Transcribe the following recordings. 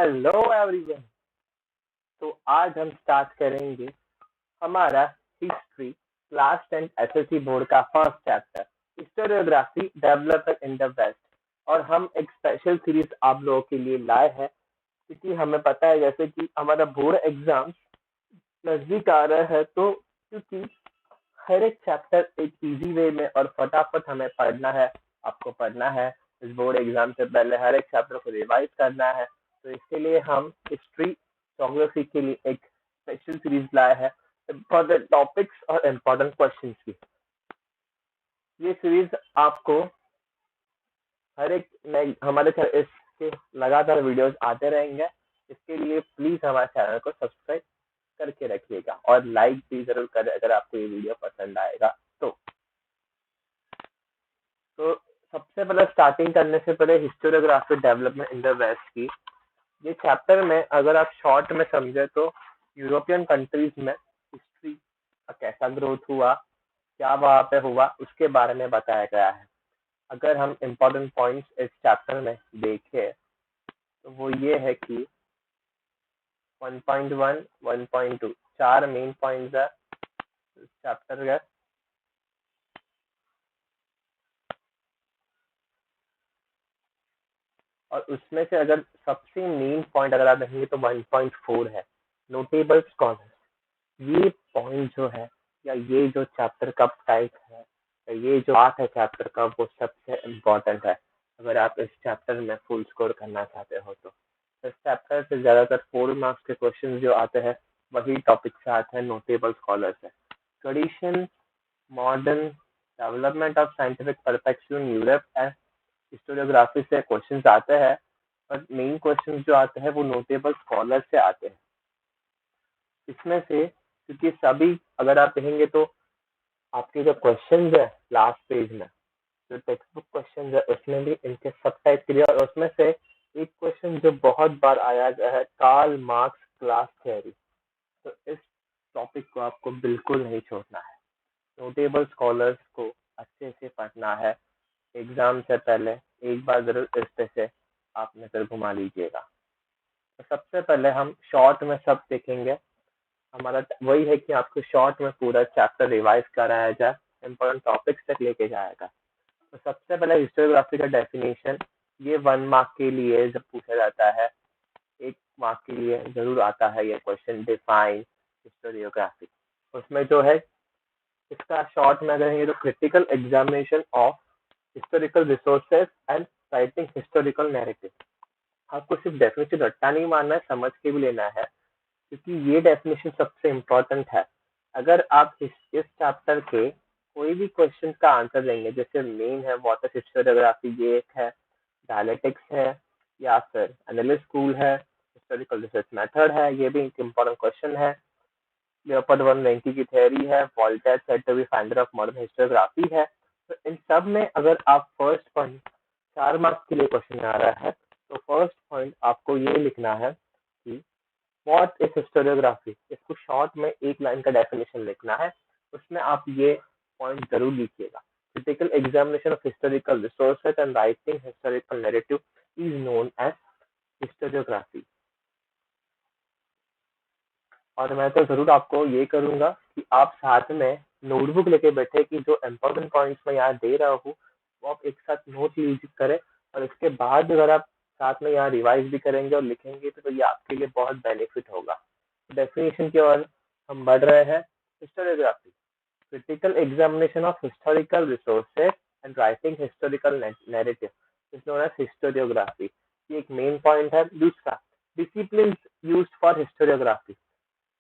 Hello everyone. तो आज हम स्टार्ट करेंगे हमारा हिस्ट्री क्लास 10 एसएससी बोर्ड का first chapter historiography development in the west. और हम एक स्पेशल सीरीज आप लोगों के लिए लाए हैं क्योंकि हमें पता है जैसे कि हमारा बोर्ड एग्जाम नजदीक आ रहा है, तो क्योंकि हर एक चैप्टर एक इजी वे में और फटाफट हमें पढ़ना है, आपको पढ़ना है। इस बोर्ड एग्जाम से पहले हर एक चैप्टर को रिवाइज करना है, तो इसके लिए हम हिस्ट्री ज्योग्राफी के लिए एक स्पेशल सीरीज लाए हैं इम्पोर्टेंट टॉपिक्स और इम्पोर्टेंट क्वेश्चंस की। ये सीरीज आपको हर एक हमारे इसके लगातार वीडियोस आते रहेंगे। इसके लिए प्लीज हमारे चैनल को सब्सक्राइब करके रखिएगा और लाइक भी जरूर करें अगर आपको ये वीडियो पसंद आएगा तो सबसे पहले स्टार्टिंग करने से पहले historiography development in the west की ये चैप्टर में अगर आप शॉर्ट में समझे तो यूरोपियन कंट्रीज में हिस्ट्री का कैसा ग्रोथ हुआ, क्या वहां पे हुआ, उसके बारे में बताया गया है। अगर हम इम्पोर्टेंट पॉइंट्स इस चैप्टर में देखें तो वो ये है कि 1.1, 1.2 चार मेन पॉइंट्स है इस चैप्टर के। और उसमें से अगर सबसे मेन पॉइंट अगर आप देखेंगे तो 1.4 है नोटेबल स्कॉलर्स। ये पॉइंट जो है या ये जो चैप्टर का टाइप है या ये जो पार्ट है चैप्टर का वो सबसे इम्पोर्टेंट है अगर आप इस चैप्टर में फुल स्कोर करना चाहते हो तो। इस चैप्टर से ज्यादातर 4 मार्क्स के क्वेश्चन जो आते हैं वही टॉपिक से आते हैं, नोटेबल स्कॉलर्स है। Tradition, modern development of scientific perspective in Europe and historiography से क्वेश्चंस आते हैं, पर मेन क्वेश्चन जो आते हैं वो नोटेबल स्कॉलर से आते हैं। इसमें से क्योंकि सभी अगर आप कहेंगे तो आपके जो क्वेश्चंस है लास्ट पेज में जो टेक्स्ट बुक क्वेश्चन है उसमें भी इनके सब टाइप क्लियर, और उसमें से एक क्वेश्चन जो बहुत बार आया गया है कार्ल मार्क्स क्लास थ्योरी। तो इस टॉपिक को आपको बिल्कुल नहीं छोड़ना है, नोटेबल स्कॉलर्स को अच्छे से पढ़ना है। एग्जाम से पहले एक बार जरूर इस पे से आप नजर घुमा लीजिएगा। तो सबसे पहले हम शॉर्ट में सब देखेंगे। हमारा वही है कि आपको शॉर्ट में पूरा चैप्टर रिवाइज कराया जाए, इम्पोर्टेंट टॉपिक्स तक लेके जाएगा। तो सबसे पहले हिस्टोरियोग्राफी का डेफिनेशन, ये 1 मार्क के लिए जब पूछा जाता है, 1 मार्क के लिए जरूर आता है ये क्वेश्चन, डिफाइन हिस्टोरियोग्राफी। उसमें जो है इसका शॉर्ट में रहेंगे तो critical examination of historical resources and writing historical narrative. आपको सिर्फ डेफिनेशन रट्टा नहीं मानना है, समझ के भी लेना है क्योंकि ये डेफिनेशन सबसे इम्पोर्टेंट है। अगर आप इस चैप्टर के कोई भी क्वेश्चन का आंसर देंगे, जैसे मेन है व्हाट इज हिस्टोरियोग्राफी, ये एक है, डायलेक्टिक्स है, या फिर एनालिस्ट स्कूल है, हिस्टोरिकल रिसर्च मेथड है, ये भी एक इम्पोर्टेंट क्वेश्चन है। लियोपोल्ड वन वेंकी की थ्योरी है, Voltaire said to be founder of modern historiography है। तो इन सब में अगर आप फर्स्ट पॉइंट 4 मार्क्स के लिए क्वेश्चन आ रहा है तो फर्स्ट पॉइंट आपको ये लिखना है कि व्हाट इज हिस्टोरियोग्राफी। इसको शॉर्ट में एक लाइन का डेफिनेशन लिखना है, उसमें आप ये पॉइंट जरूर लिखिएगा। Critical examination of historical resources and writing historical narrative is known as historiography. और मैं तो जरूर आपको ये करूंगा कि आप साथ में नोटबुक लेके बैठे कि जो इम्पोर्टेंट पॉइंट्स मैं यहाँ दे रहा हूँ वो आप एक साथ नोट लीजिए करें, और इसके बाद अगर आप साथ में यहाँ रिवाइज भी करेंगे और लिखेंगे तो ये आपके लिए बहुत बेनिफिट होगा। डेफिनेशन की ओर हम बढ़ रहे हैं। Historiography, critical examination of historical resources and writing historical narrative is known as historiography। ये एक मेन पॉइंट है। दूसरा, डिसिप्लिन यूज्ड फॉर हिस्टोरियोग्राफी।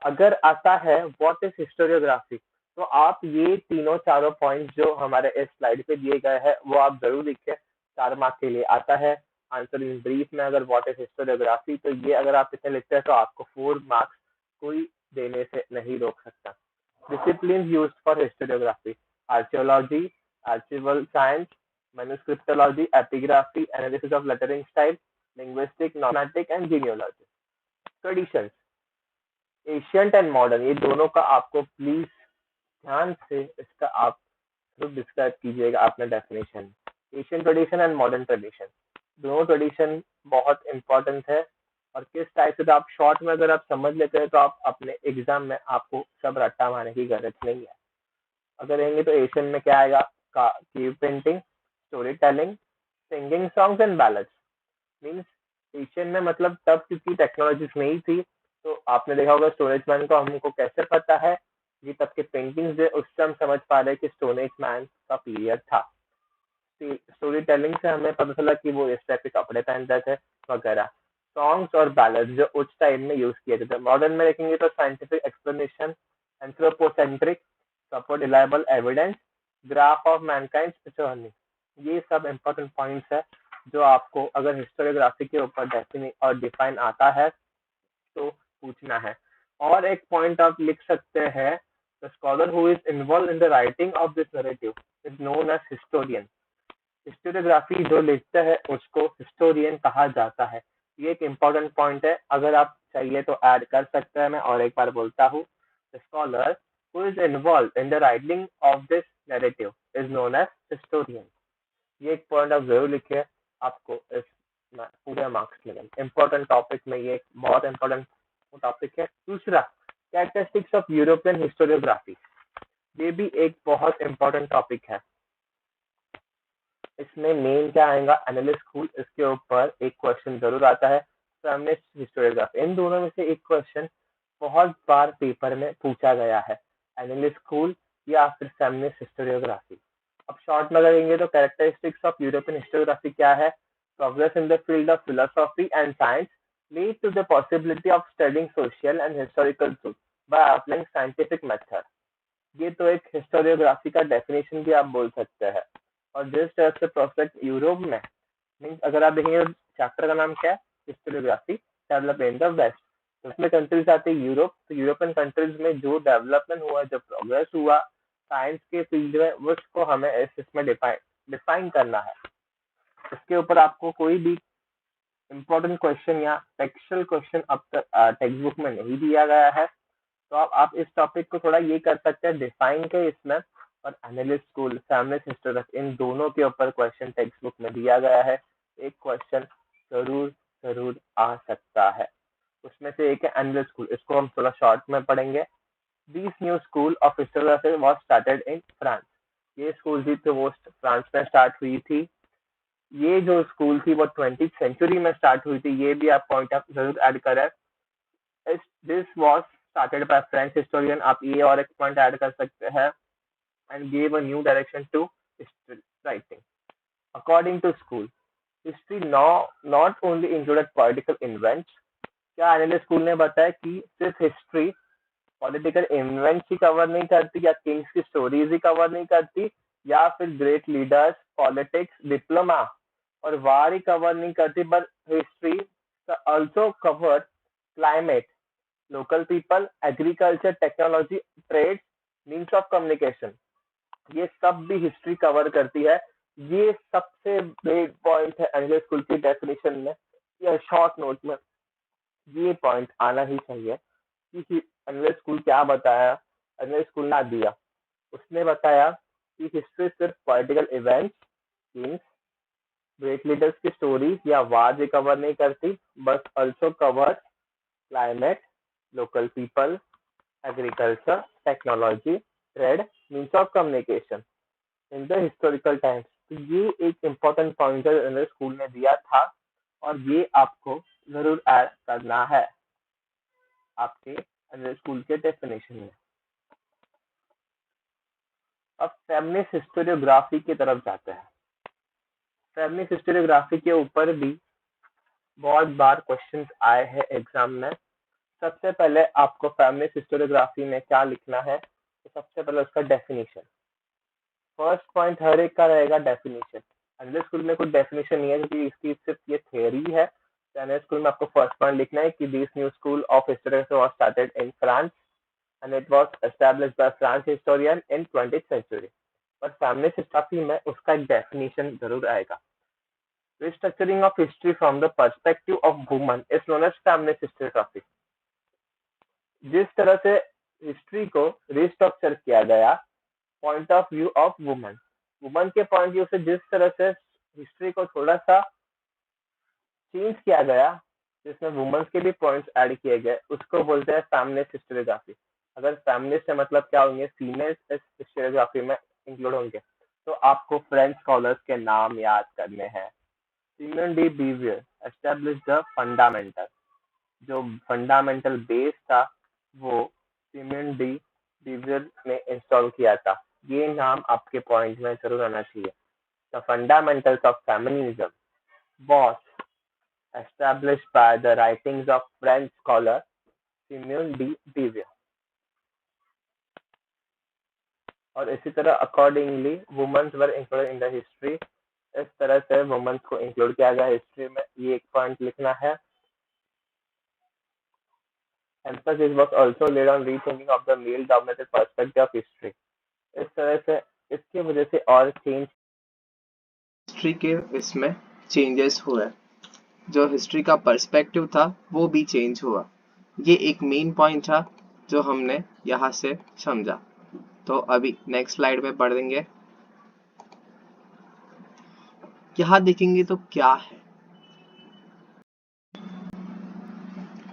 अगर आता है व्हाट इज हिस्टोरियोग्राफी तो आप ये तीनों चारों पॉइंट जो हमारे इस स्लाइड पे दिए गए हैं वो आप जरूर लिखें, 4 मार्क के लिए आता है। आंसर इन ब्रीफ में अगर व्हाट इज हिस्टोरियोग्राफी तो ये अगर आप इसे लिखते हैं तो आपको 4 मार्क्स कोई देने से नहीं रोक सकता। Disciplines used for historiography: archaeology, archival science, manuscriptology, epigraphy, analysis of lettering style, linguistic, numismatic and genealogy। Traditions, ancient and modern, ये दोनों का आपको प्लीज ध्यान से इसका आप जरूर डिस्क्राइब कीजिएगा अपना definition. Asian tradition and modern tradition, दोनों ट्रेडिशन बहुत इंपॉर्टेंट है। और किस टाइप से, तो आप शॉर्ट में अगर आप समझ लेते हैं तो आप अपने एग्जाम में आपको सब रट्टा मारने की जरूरत नहीं है। अगर रहेंगे तो एशियन में क्या आएगा, cave painting, story telling, singing songs and ballads. Means Asian में मतलब तब क्योंकि टेक्नोलॉजीज नहीं थी, तो आपने देखा होगा स्टोन एज मैन को हमको कैसे पता है, ये तब के पेंटिंग्स है उससे हम समझ पा रहे हैं कि स्टोन एज मैन का पीरियड था। स्टोरी टेलिंग से हमें पता चला कि वो इस टाइप के कपड़े पहनते थे वगैरह। सॉन्ग्स और बैलेड्स जो उस टाइम में यूज किए थे। मॉडर्न में देखेंगे तो scientific explanation, anthropocentric, support reliable evidence, graph of Mankind journey, ये सब इंपॉर्टेंट पॉइंट्स है जो आपको अगर हिस्टोरियोग्राफी के ऊपर डेफिनेट और डिफाइन आता है तो पूछना है। और एक पॉइंट आप लिख सकते हैं, the scholar who is involve in the writing of this narrative is known as historian. Historiography जो लिखता है उसको हिस्टोरियन कहा जाता है। ये एक इम्पोर्टेंट पॉइंट है, अगर आप चाहिए तो ऐड कर सकते हैं। मैं और एक बार बोलता हूँ, the scholar who is involve in the writing of this narrative is known as historian. ये एक पॉइंट आप जरूर लिखिए, आपको इस पूरे मार्क्स मिलेंगे। इम्पोर्टेंट टॉपिक में ये एक बहुत इम्पोर्टेंट टॉपिक है। दूसरा, कैरेक्टरिस्टिक्स ऑफ यूरोपियन हिस्टोरियोग्राफी, ये भी एक बहुत इम्पोर्टेंट टॉपिक है। इसमें मेन क्या आएगा, एनालिस्ट स्कूल, इसके ऊपर एक क्वेश्चन जरूर आता है। फेमिनिस्ट हिस्टोरियोग्राफी, इन दोनों में से एक क्वेश्चन बहुत बार पेपर में पूछा गया है, एनालिस्ट स्कूल या फिर फेमिनिस्ट हिस्टोरियोग्राफी। अब शॉर्ट में करेंगे तो कैरेक्टरिस्टिक्स ऑफ यूरोपियन हिस्टोरियोग्राफी क्या है, progress in the field of philosophy and science lead to the possibility of studying social and historical truth by applying scientific method. ये तो एक हिस्टोरियोग्राफी का डेफिनेशन भी आप बोल सकते हैं। और जिस तरह से प्रोस्पेक्ट यूरोप में, मीन्स अगर आप देखेंगे चैप्टर का नाम क्या है, हिस्टोरियोग्राफी डेवलपमेंट ऑफ वेस्ट, तो उसमें कंट्रीज आते हैं यूरोप। तो यूरोपियन कंट्रीज में जो डेवलपमेंट हुआ, जो प्रोग्रेस हुआ साइंस के फील्ड में, उसको हमें इसमें डिफाइन करना है। इसके ऊपर आपको कोई भी इम्पोर्टेंट क्वेश्चन या टेक्सुअल क्वेश्चन अब तक टेक्स्ट बुक में नहीं दिया गया है, तो आप इस टॉपिक को थोड़ा ये कर सकते हैं डिफाइन के इसमें। और एनालिस्ट स्कूल, फेमिनिस्ट हिस्टोरियोग्राफी, इन दोनों के ऊपर क्वेश्चन टेक्स्ट बुक में दिया गया है। एक क्वेश्चन जरूर जरूर आ सकता है। उसमें से एक है एनालिस्ट स्कूल, इसको हम थोड़ा शॉर्ट में पढ़ेंगे। This new school of historiography was started in France. ये स्कूल थी तो वो फ्रांस में स्टार्ट हुई थी। ये जो स्कूल थी वो 20th सेंचुरी में स्टार्ट हुई थी, ये भी आप पॉइंट आप जरूर ऐड करें। This was started by French historian, आप ये और एक पॉइंट ऐड कर सकते हैं, and gave a new direction to history writing. According to school, history not only included political events. क्या एनालिस्ट स्कूल ने बताया कि सिर्फ हिस्ट्री पॉलिटिकल इवेंट्स ही कवर नहीं करती, या किंग्स की स्टोरीज ही कवर नहीं करती, या फिर ग्रेट लीडर्स, पॉलिटिक्स, डिप्लोमा और वार ही कवर नहीं करती, but history also cover climate, local people, agriculture, technology, trade, means of communication, ये सब भी हिस्ट्री कवर करती है। ये सबसे बेग पॉइंट है एनालिस्ट स्कूल की डेफिनेशन में, या शॉर्ट नोट में ये पॉइंट आना ही चाहिए कि एनालिस्ट स्कूल क्या बताया। एनालिस्ट स्कूल ने दिया, उसने बताया कि हिस्ट्री सिर्फ political events, Kings, great leaders की स्टोरीज या वार कवर नहीं करती, बस also cover climate, local people, agriculture, technology, trade, means of communication in the historical times. तो ये एक इम्पोर्टेंट पॉइंटर स्कूल ने दिया था, और ये आपको जरूर ऐड करना है आपके स्कूल के डेफिनेशन में। अब फेमिनिस्ट हिस्टोरियोग्राफी की तरफ जाते हैं। फेमिनिस्ट हिस्टोरियोग्राफी के ऊपर भी बहुत बार क्वेश्चंस आए हैं एग्जाम में। सबसे पहले आपको फेमिनिस्ट हिस्टोरियोग्राफी में क्या लिखना है, तो सबसे पहले उसका डेफिनेशन। फर्स्ट पॉइंट हर एक का रहेगा डेफिनेशन। एनालिस्ट स्कूल में कोई डेफिनेशन नहीं है क्योंकि इसकी सिर्फ ये थ्योरी है। तो एनालिस्ट स्कूल में आपको फर्स्ट पॉइंट लिखना है कि this new school of history was started in France and it was established by French historian in 20th century. पर फेमिनिस्ट हिस्टोरी में उसका एक डेफिनेशन जरूर आएगा। Restructuring of history from the perspective of woman is known as feminist historiography. जिस तरह से history को रिस्ट्रक्चर किया गया point of view of woman, woman के पॉइंट व्यू से जिस तरह से हिस्ट्री को थोड़ा सा चेंज किया गया, जिसमें वुमेन्स के भी पॉइंट्स ऐड किए गए, उसको बोलते हैं फेमिनिस्ट हिस्टोरियोग्राफी। अगर फेमिनिस्ट से मतलब क्या होंगे, फीमेल इस हिस्टोरियोग्राफी में इंक्लूड होंगे। तो आपको फ्रेंच स्कॉलर्स के नाम याद करने हैं। Simone de Beauvoir establish the fundamental, जो फंडामेंटल बेस था वो सिमोन डी बीवियर ने इंस्टॉल किया था। ये नाम आपके पॉइंट में जरूर आना चाहिए। The fundamentals of feminism was established by the writings of French scholar Simone de Beauvoir। और इसी तरह accordingly women's were included in the history. इस तरह से वुमेन्स को इंक्लूड किया गया हिस्ट्री में, ये एक पॉइंट लिखना है। emphasis was also laid on rethinking of the male dominated perspective of history। इस तरह से इसकी वजह से और चेंज हिस्ट्री के इसमें चेंजेस हुए, जो हिस्ट्री का पर्सपेक्टिव था वो भी चेंज हुआ। ये एक मेन पॉइंट था जो हमने यहाँ से समझा। तो अभी नेक्स्ट स्लाइड में पढ़ देंगे। यहाँ देखेंगे तो क्या है,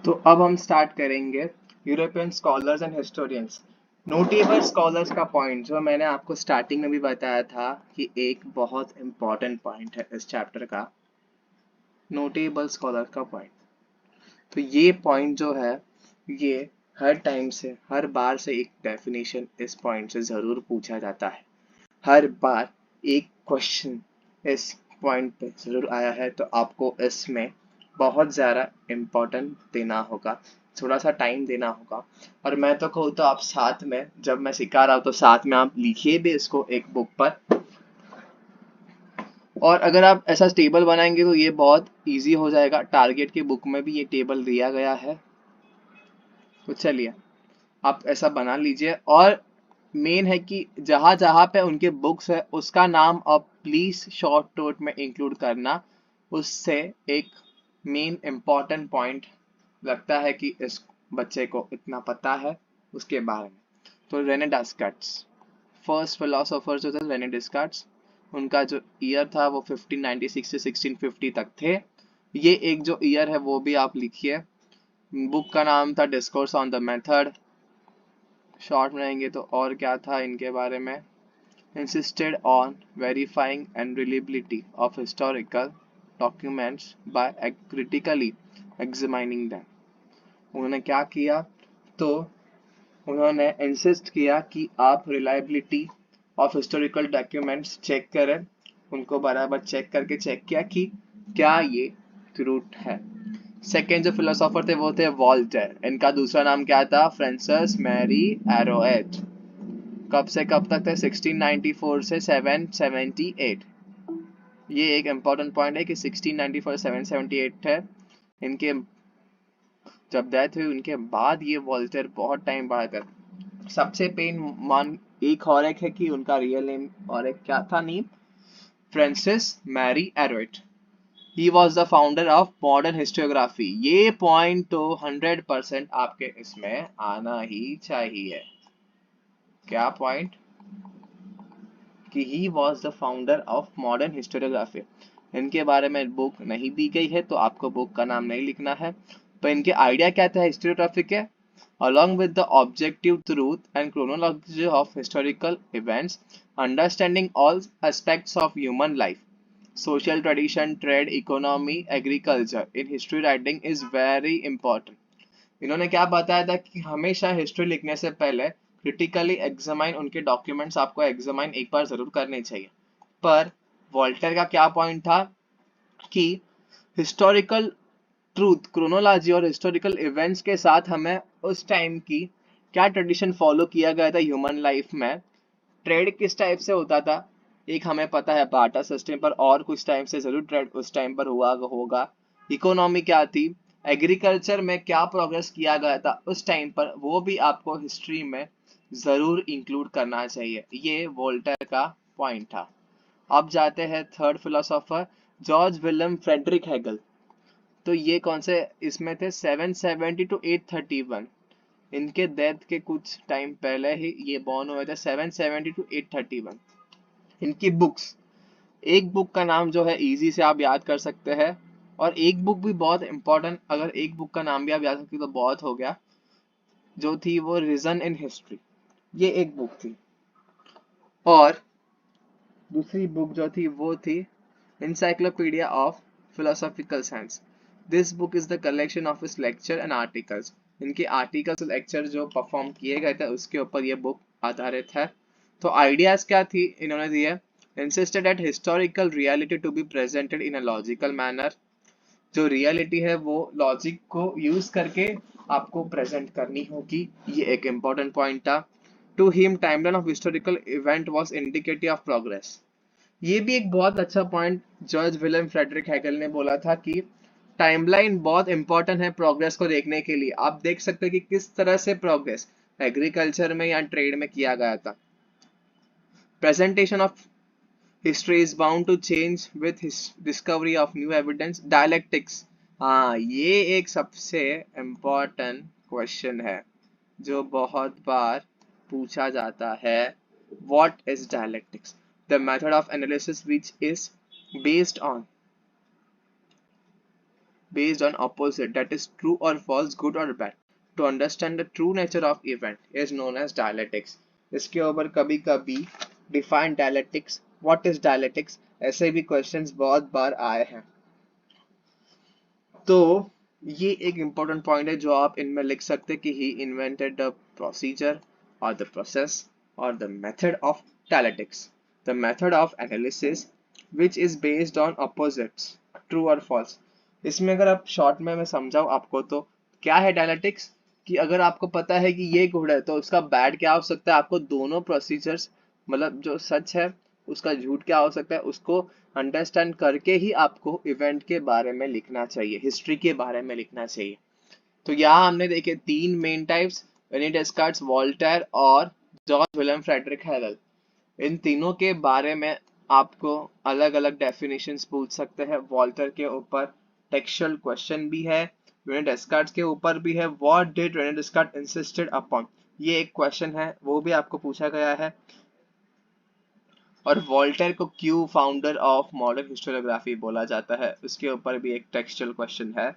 तो अब हम स्टार्ट करेंगे European scholars and historians. Notable scholars का पॉइंट जो मैंने आपको स्टार्टिंग में भी बताया था कि एक बहुत इंपॉर्टेंट पॉइंट है इस चैप्टर का, नोटेबल स्कॉलर का पॉइंट। तो ये पॉइंट जो है ये हर टाइम से, हर बार से एक डेफिनेशन इस पॉइंट से जरूर पूछा जाता है। हर बार एक क्वेश्चन इस पॉइंट पे जरूर आया है, तो आपको इसमें बहुत ज़्यादा इम्पोर्टेंट देना होगा, थोड़ा सा टाइम देना होगा। और मैं तो कहूँ तो आप साथ में, जब मैं सिखा रहा हूँ तो साथ में आप लिखिए भी इसको एक बुक पर। और अगर आप ऐसा टेबल बनाएंगे तो ये बहुत इजी हो जाएगा। टारगेट की बुक में भी ये टेबल दिया गया है, तो चलिए आप ऐसा बना लीजिए। और मेन है कि जहाँ जहाँ पे उनके बुक्स है उसका नाम आप प्लीज शॉर्ट नोट में इंक्लूड करना। उससे एक मेन इम्पॉर्टेंट पॉइंट लगता है कि इस बच्चे को इतना पता है उसके बारे में। तो रेने डेस्कार्ट्स, फर्स्ट फिलोसोफर जो थे रेने डेस्कार्ट्स, उनका जो ईयर था वो 1596 से 1650 तक थे। ये एक जो ईयर है वो भी आप लिखिए। बुक का नाम था discourse on the method. Short में रहेंगे तो और क्या था इनके बारे में, insisted on verifying and reliability of historical documents by critically examining them। उन्होंने क्या किया, तो उन्होंने इंसिस्ट किया कि आप reliability of historical documents check करें, उनको बराबर चेक करके चेक किया कि क्या ये ट्रूथ है। सेकेंड जो फिलोसोफर थे वो थे वॉल्टेयर। इनका दूसरा नाम क्या था, फ्रांसिस मैरी एरोएट। कब से कब तक थे, 1694 से 778। ये एक इम्पॉर्टेंट पॉइंट है कि 1694 से 778 थे इनके जब डेथ हुई। उनके बाद ये वॉल्टेयर बहुत टाइम बाद कर। सबसे पेन मान एक और एक है कि उनका रियल नेम और एक क्या था name, Francis Marie Arouet. He was the founder of modern histography. ये पॉइंट तो 100% आपके इसमें आना ही चाहिए। क्या पॉइंट, कि ही was the founder of modern historiography. इनके बारे में बुक नहीं दी गई है तो आपको बुक का नाम नहीं लिखना है। तो इनके आइडिया क्या था हिस्टोरियोग्राफी के, along with the objective truth and chronology of historical events, understanding all aspects of human life, social tradition, trade, economy, agriculture in history writing is very important। इन्होंने क्या बताया था कि हमेशा हिस्ट्री लिखने से पहले क्रिटिकली एग्जामाइन उनके डॉक्यूमेंट्स आपको एग्जामाइन एक बार जरूर करने चाहिए। पर वॉल्टर का क्या पॉइंट था कि हिस्टोरिकल ट्रूथ, क्रोनोलॉजी और हिस्टोरिकल इवेंट्स के साथ हमें उस टाइम की क्या ट्रेडिशन फॉलो किया गया था ह्यूमन लाइफ में, ट्रेड किस टाइप से होता था, एक हमें पता है बाटा सिस्टम पर, और कुछ टाइम से जरूर ट्रेड उस टाइम पर हुआ होगा। इकोनॉमी क्या थी, एग्रीकल्चर में क्या प्रोग्रेस किया गया था उस टाइम पर, वो भी आपको हिस्ट्री में जरूर इंक्लूड करना चाहिए। ये वोल्टेयर का पॉइंट था। अब जाते हैं third philosopher George William Frederick Hegel. तो ये कौन से इसमें थे, 770 टू 831। इनके डेथ के कुछ टाइम पहले ही ये बॉर्न हुए थे, 770 टू 831। इनकी बुक्स, एक बुक का नाम जो है इजी से आप याद कर सकते हैं, और एक बुक भी बहुत इंपॉर्टेंट, अगर एक बुक का नाम भी आप याद रखते तो बहुत हो गया, जो थी वो रीजन इन हिस्ट्री, ये एक बुक थी। और दूसरी बुक जो थी वो थी Encyclopedia of Philosophical Science. This book is the collection of his lecture and articles. इनके आर्टिकल्स और लेक्चर जो परफॉर्म किए गए थे उसके ऊपर ये बुक आधारित है। तो आइडियाज क्या थी इन्होंने दिए, insisted that historical reality to be presented in a logical manner. जो रियलिटी है वो लॉजिक को यूज करके आपको प्रेजेंट करनी होगी, ये एक इम्पोर्टेंट पॉइंट था। To him timeline of historical event was indicative of progress, ये भी एक बहुत अच्छा point George William Frederick Hegel ने बोला था कि टाइमलाइन बहुत इंपॉर्टेंट है प्रोग्रेस को देखने के लिए। आप देख सकते हैं कि किस तरह से प्रोग्रेस एग्रीकल्चर में या ट्रेड में किया गया था। Presentation of history is bound to change with discovery of new evidence. Dialectics, हाँ ये एक सबसे इम्पोर्टेंट क्वेश्चन है जो बहुत बार पूछा जाता है। What is dialectics? The method of analysis which is based on opposite, that is true or false, good or bad, to understand the true nature of event is known as dialectics. इसके ऊपर कभी कभी define dialectics, what is dialectics, ऐसे भी questions बहुत बार आए हैं। तो ये एक important point है जो आप इनमें लिख सकते कि he invented the procedure or the process or the method of dialectics, the method of analysis which is based on opposites, true or false। इसमें अगर आप शॉर्ट में मैं समझाऊं आपको तो क्या है डायलेक्टिक्स, कि अगर आपको पता है कि ये गुड है तो उसका बैड क्या हो सकता है, आपको दोनों प्रोसीजर्स मतलब जो सच है उसका झूठ क्या हो सकता है उसको अंडरस्टैंड करके ही आपको इवेंट के बारे में लिखना चाहिए, हिस्ट्री के बारे में लिखना चाहिए। तो यहाँ हमने देखे तीन मेन टाइप्स, रेने डेस्कार्ट्स, वॉल्टेयर और जॉर्ज विलियम फ्रेडरिक हैगल। इन तीनों के बारे में आपको अलग अलग डेफिनेशंस पूछ सकते हैं। वॉल्टर के ऊपर टेक्सचुअल क्वेश्चन भी है, रेने डेस्कार्ट्स के ऊपर भी है, what did Rene Descartes insisted upon, ये एक क्वेश्चन है वो भी आपको पूछा गया है। और वॉल्टेयर को क्यों फाउंडर ऑफ मॉडर्न हिस्टोरियोग्राफी बोला जाता है उसके ऊपर भी एक टेक्सचुअल क्वेश्चन है,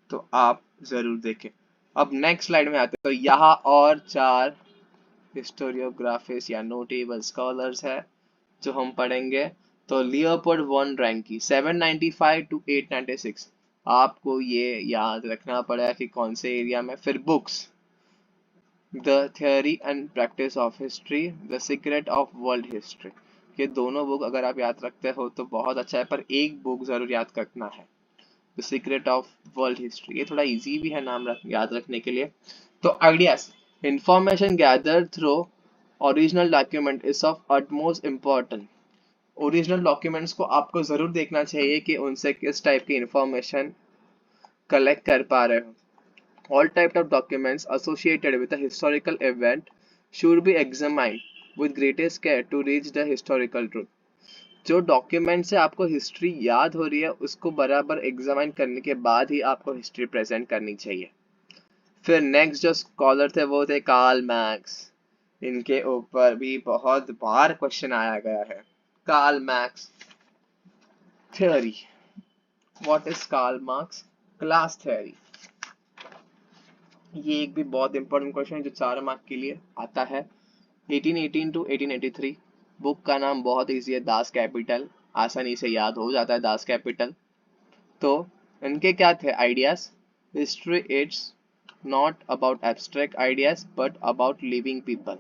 तो आप जरूर देखें। अब नेक्स्ट स्लाइड में आते हैं, तो यहाँ और चार हिस्टोरियोग्राफिस्ट या नोटेबल स्कॉलर्स है जो हम पढ़ेंगे। तो लियोपोल्ड वन रैंकी 795 टू 896, आपको ये याद रखना पड़ेगा कि कौन से एरिया में। फिर books, the theory and practice of history, the secret of world history, ये दोनों बुक अगर आप याद रखते हो तो बहुत अच्छा है, पर एक बुक जरूर याद रखना है, the secret of world history. ये थोड़ा इजी भी है नाम याद रखने के लिए। तो ideas, information gather through original document is of utmost important. Original documents को आपको जरूर देखना चाहिए कि उनसे किस टाइप की इंफॉर्मेशन कलेक्ट कर पा रहे हो। All types of documents associated with a historical event should be examined with greatest care to reach the historical truth. जो डॉक्यूमेंट से आपको हिस्ट्री याद हो रही है उसको बराबर एग्जामिन करने के बाद ही आपको हिस्ट्री प्रेजेंट करनी चाहिए। फिर नेक्स्ट जो स्कॉलर थे वो थे कार्ल मैक्स, इनके ऊपर भी बहुत बार क्वेश्चन आया गया है। Karl Marx theory, what is Karl Marx class theory, ये एक भी बहुत इंपॉर्टेंट क्वेश्चन है जो 4 मार्क के लिए आता है। 1818 टू 1883, बुक का नाम बहुत इजी है, दास कैपिटल, आसानी से याद हो जाता है दास कैपिटल। तो इनके क्या थे ideas, history it's not about abstract ideas but about living people.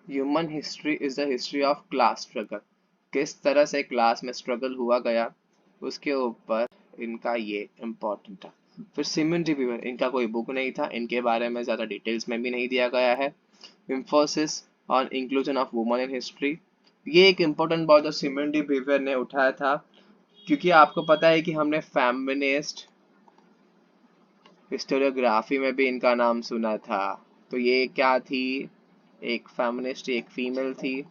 Human history is the history of class struggle, किस तरह से क्लास में स्ट्रगल हुआ गया उसके ऊपर इनका ये इम्पोर्टेंट था। फिर सिमन डी वीवर, इनका कोई बुक नहीं था, इनके बारे में ज़्यादा डिटेल्स में भी नहीं दिया गया है। Emphasis on inclusion of woman in history, ये एक इम्पोर्टेंट बात जो सिमन डी वीवर ने उठाया था, क्योंकि आपको पता है कि हमने फेमिनिस्ट हिस्टोरियोग्राफी में भी इनका नाम सुना था। तो ये क्या थी, एक फेमिनिस्ट, एक फीमेल थी।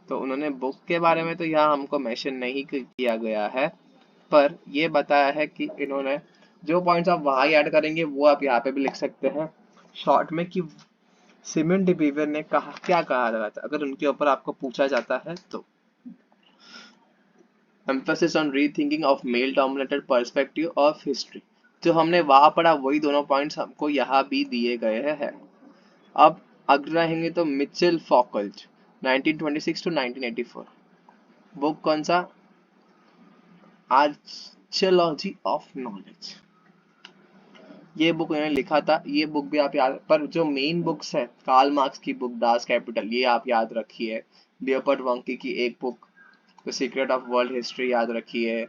तो उन्होंने बुक के बारे में तो यहाँ हमको मेंशन नहीं किया गया है, पर ये बताया है कि इन्होंने जो पॉइंट्स आप वहाँ ऐड करेंगे वो आप यहाँ पे भी लिख सकते हैं शॉर्ट में कि सिमन डी वीवर ने कहा क्या कहा था, अगर उनके ऊपर आपको पूछा जाता है तो। Emphasis on rethinking of male dominated perspective of history. जो हमने वहां पढ़ा वही दोनों पॉइंट्स हमको यहाँ भी दिए गए हैं। अब अगला रहेंगे तो मिचेल फॉकल्ट 1926 to 1984। बुक कौन सा? आर्चियोलॉजी ऑफ नॉलेज। ये बुक उन्होंने लिखा था। ये बुक भी आप याद, पर जो मेन बुक्स है कार्ल मार्क्स की बुक डास कैपिटल ये आप याद रखिए। लियोपोल्ड वॉन्की की एक book the secret of world history याद रखिए।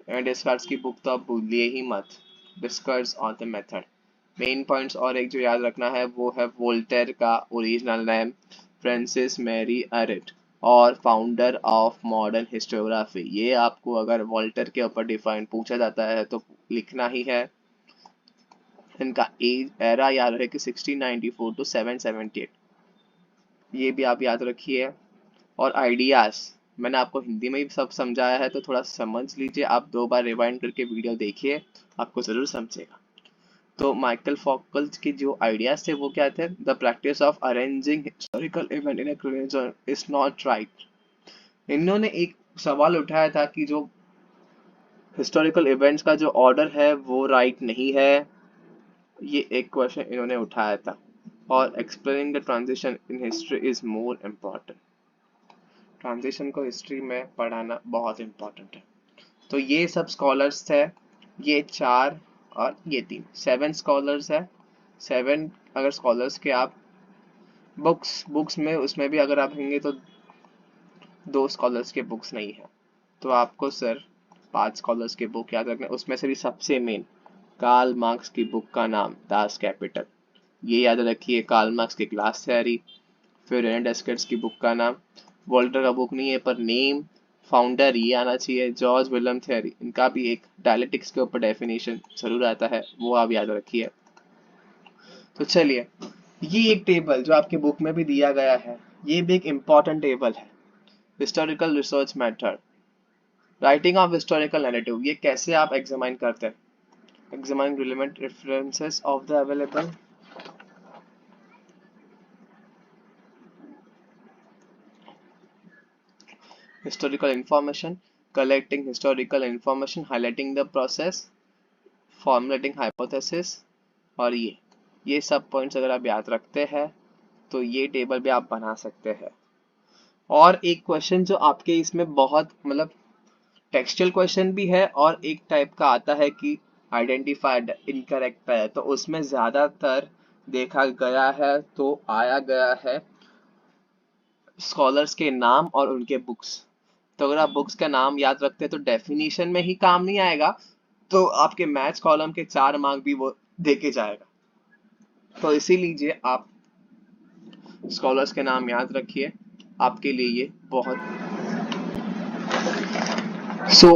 एंड डिस्कर्स की बुक तो आप भूलिए ही मत, डिस्कर्स on the method. Main points और एक जो याद रखना है वो है वोल्टेयर का ओरिजिनल नेम फ्रांसिस मैरी अरेट और फाउंडर ऑफ मॉडर्न हिस्टोग्राफी। ये आपको अगर वोल्टेयर के ऊपर डिफाइन पूछा जाता है तो लिखना ही है। इनका एज एरा याद रहे कि 1694 to 778, ये भी आप याद रखिए। और आइडियाज मैंने आपको हिंदी में ही सब समझाया है तो थोड़ा समझ लीजिए, आप 2 बार रिवाइंड करके वीडियो देखिए, आपको जरूर समझेगा। तो माइकल फॉकल्ट के जो आइडियाज थे वो क्या थे? The practice of arranging historical event in a chronology is not right. इन्होंने एक सवाल उठाया था कि जो हिस्टोरिकल इवेंट्स का जो ऑर्डर है वो राइट नहीं है। ये एक क्वेश्चन इन्होंने उठाया था। और explaining the transition in history is more important. Transition को हिस्ट्री में पढ़ाना बहुत इम्पोर्टेंट है। तो ये सब स्कॉलर्स थे, ये 4 और ये 3, 7 स्कॉलर्स है। 7 अगर स्कॉलर्स के आप बुक्स में उसमें भी अगर आप देंगे तो 2 स्कॉलर्स के बुक्स नहीं है, तो आपको सर 5 स्कॉलर्स के बुक याद रखना। उसमें से भी सबसे मेन कार्ल मार्क्स की बुक का नाम दास कैपिटल, ये याद रखिए। कार्ल मार्क्स की क्लास थ्योरी। फिर रेने डेस्केर्ट्स की बुक का नाम, वॉल्टर का बुक नहीं है पर नेम फाउंडर ये आना चाहिए, जॉर्ज विलियम थ्योरी। इनका भी एक डायलेक्टिक्स के ऊपर डेफिनेशन जरूर आता है, वो आप याद रखिए। तो चलिए, ये एक टेबल जो आपके बुक में भी दिया गया है, ये भी एक इम्पॉर्टेंट टेबल है। Historical research method, writing of historical narrative, ये कैसे आप एग्जामिन करते हैं? Examine relevant references of the available historical information, collecting historical information, highlighting the process, formulating hypothesis। और ये सब पॉइंट्स अगर आप याद रखते हैं तो ये टेबल भी आप बना सकते हैं। और एक क्वेश्चन जो आपके इसमें बहुत मतलब टेक्सचुअल क्वेश्चन भी है और एक टाइप का आता है कि आइडेंटिफाइड इनकरेक्ट है, तो उसमें ज्यादातर देखा गया है तो आया गया है स्कॉलर्स के नाम और उनके बुक्स। तो अगर आप बुक्स का नाम याद रखते हैं तो डेफिनेशन में ही काम नहीं आएगा, तो आपके मैथ्स कॉलम के 4 मार्क भी वो देके जाएगा। तो इसीलिए आप स्कॉलर्स के नाम याद रखिए, आपके लिए ये बहुत।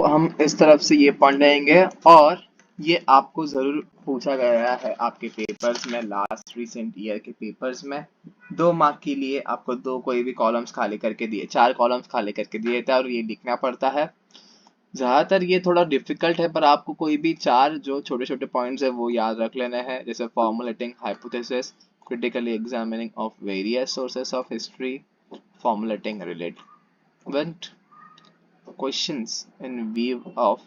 हम इस तरफ से ये पढ़ लेंगे और ये आपको जरूर पूछा गया है आपके पेपर्स में, लास्ट रिसेंट ईयर के पेपर्स में। 2 मार्क के लिए आपको 2 कोई भी कॉलम्स खाली करके दिए, 4 कॉलम्स खाली करके दिए थे और ये लिखना पड़ता है। ज्यादातर ये थोड़ा डिफिकल्ट है पर आपको कोई भी 4 जो छोटे छोटे पॉइंट्स है वो याद रख लेने हैं, जैसे formulating hypothesis, critically examining of various sources of history, formulating relevant questions in view of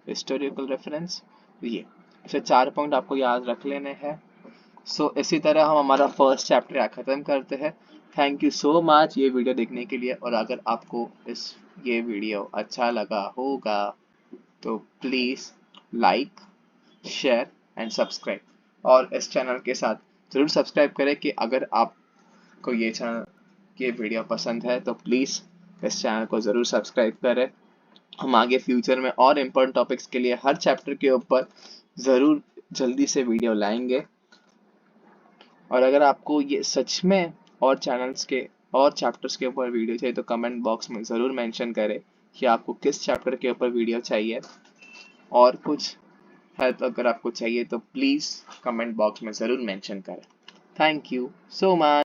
historical reference. ये ऐसे 4 पॉइंट आपको याद रख लेने हैं। इसी तरह हम हमारा फर्स्ट चैप्टर यहाँ खत्म करते हैं। थैंक यू सो मच ये वीडियो देखने के लिए। और अगर आपको ये वीडियो अच्छा लगा होगा तो please like, share and subscribe. और इस चैनल के साथ ज़रूर सब्सक्राइब करें कि अगर आपको ये वीडियो पसंद है तो प्लीज़ इस चैनल को ज़रूर सब्सक्राइब करें। हम आगे फ्यूचर में और इम्पोर्टेंट टॉपिक्स के लिए हर चैप्टर के ऊपर ज़रूर जल्दी से वीडियो लाएंगे। और अगर आपको ये सच में और चैनल्स के और चैप्टर्स के ऊपर वीडियो चाहिए तो कमेंट बॉक्स में ज़रूर मेंशन करें कि आपको किस चैप्टर के ऊपर वीडियो चाहिए। और कुछ हेल्प अगर आपको चाहिए तो प्लीज़ कमेंट बॉक्स में ज़रूर मेंशन करें। Thank you so much.